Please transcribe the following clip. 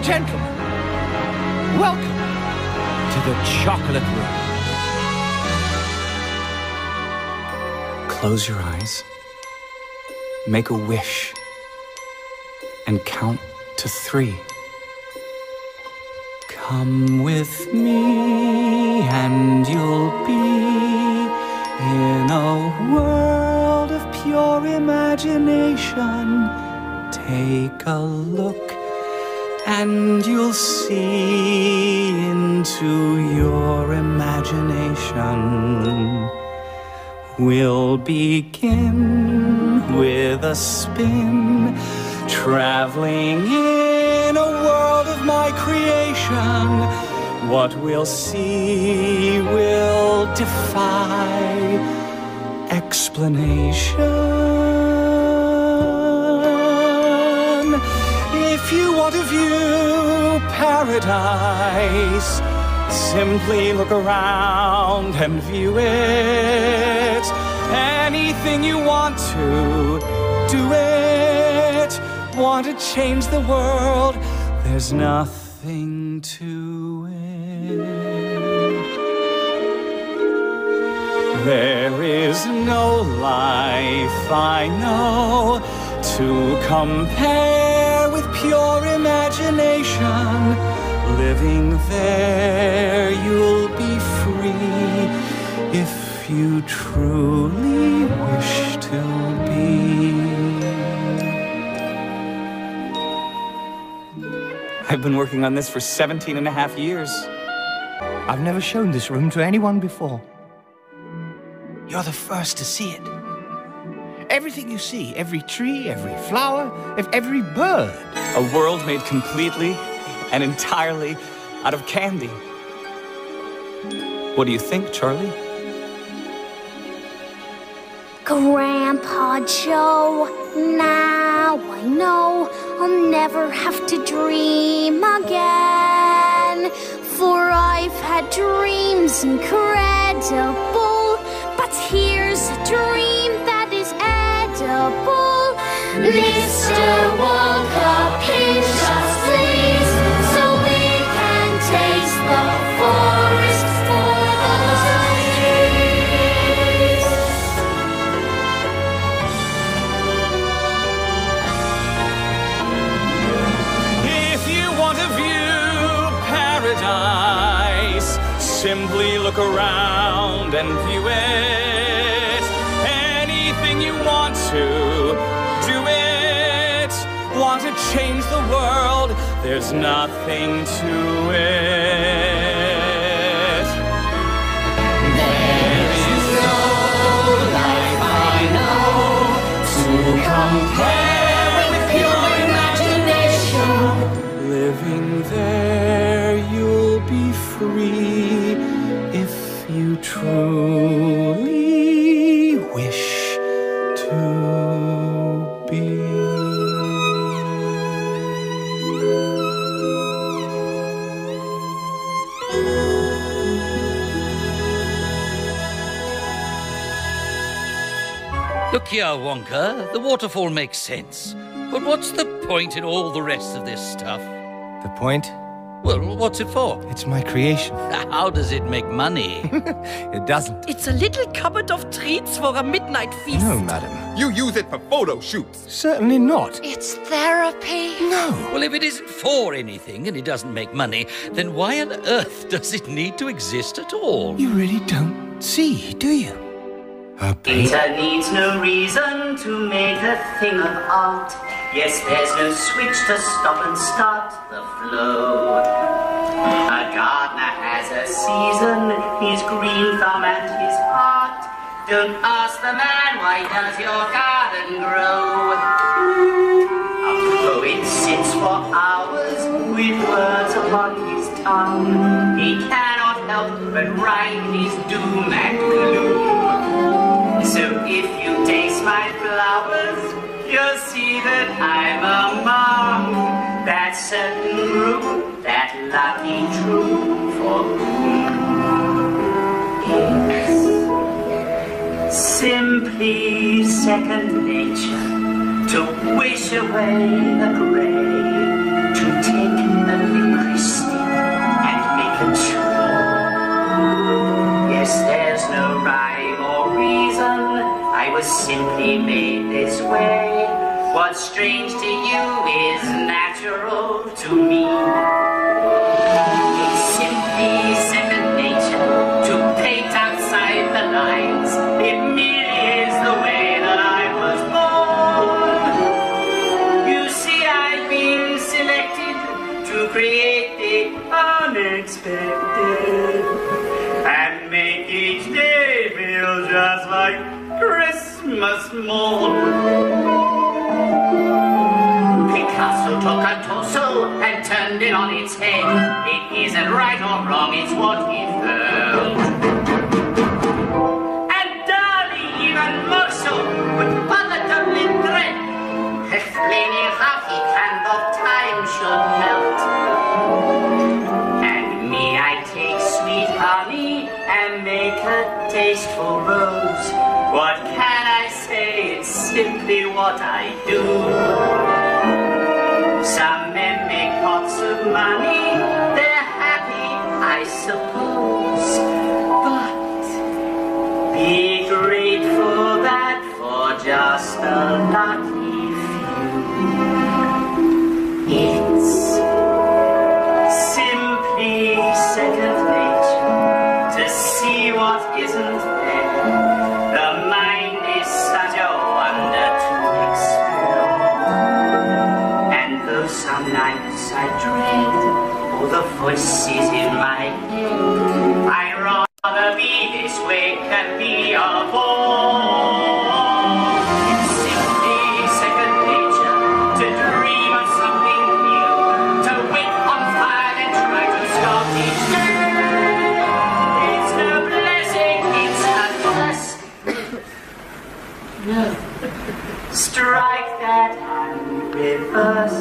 and gentlemen, welcome to the chocolate room. Close your eyes, make a wish, and count to 3. Come with me and you'll be in a world of pure imagination. Take a look and you'll see into your imagination. We'll begin with a spin, traveling in a world of my creation. What we'll see will defy explanation. If you want to view paradise, simply look around and view it. Anything you want to, do it. Want to change the world, there's nothing to it. There is no life I know to compare with pure imagination. Living there, you'll be free if you truly wish to be. I've been working on this for 17.5 years. I've never shown this room to anyone before. You're the first to see it. Everything you see, every tree, every flower, every bird. A world made completely and entirely out of candy. What do you think, Charlie? Grandpa Joe, now I know I'll never have to dream again. For I've had dreams incredible, but here's a dream that is edible. Mr. Wonka, pinch us please, so we can taste the forest for the trees. If you want to view paradise, simply look around and view it. Anything you want to, do it. Want to change the world, there's nothing to it. There is no life I know to compare with pure imagination. Living there, you'll be free if you truly wish to be. Look here, Wonka, the waterfall makes sense. But what's the point in all the rest of this stuff? The point? Well, what's it for? It's my creation. How does it make money? It doesn't. It's a little cupboard of treats for a midnight feast. No, madam. You use it for photo shoots. Certainly not. It's therapy. No. Well, if it isn't for anything and it doesn't make money, then why on earth does it need to exist at all? You really don't see, do you? A Peter needs no reason to make a thing of art. Yes, there's no switch to stop and start the flow. A gardener has a season, his green thumb and his heart. Don't ask the man, why does your garden grow? A poet sits for hours with words upon his tongue. He cannot help but write his doom and gloom. So if you taste my flowers, you'll see that I'm among that certain group, that lucky troop for whom it's simply second nature to wish away the grey, to take perfectly pristine and make it true. Yes, there's no rhyme or reason. I was simply made this way. What's strange to you is natural to me. It's simply second nature to paint outside the lines. It merely is the way that I was born. You see, I've been selected to create the unexpected and make each day feel just like Christmas morn. Picasso took a torso and turned it on its head. It isn't right or wrong, it's what he felt. And Dali, even more so, with positively dread, explaining how he can of time should melt. And me, I take sweet honey and make a tasteful rose. What can I say? It's simply what I do. Some men make pots of money, they're happy, I suppose. But be grateful that for just a lucky few, it's simply second nature to see what isn't there. The mind is such a wonder to explore. And though some nights I dread all the voices in my head, I'd rather be this way than be a bore. It's simply second nature to dream of something new, to wait on fire and try to start each day. It's a blessing, it's a curse. No, strike that hand reverse.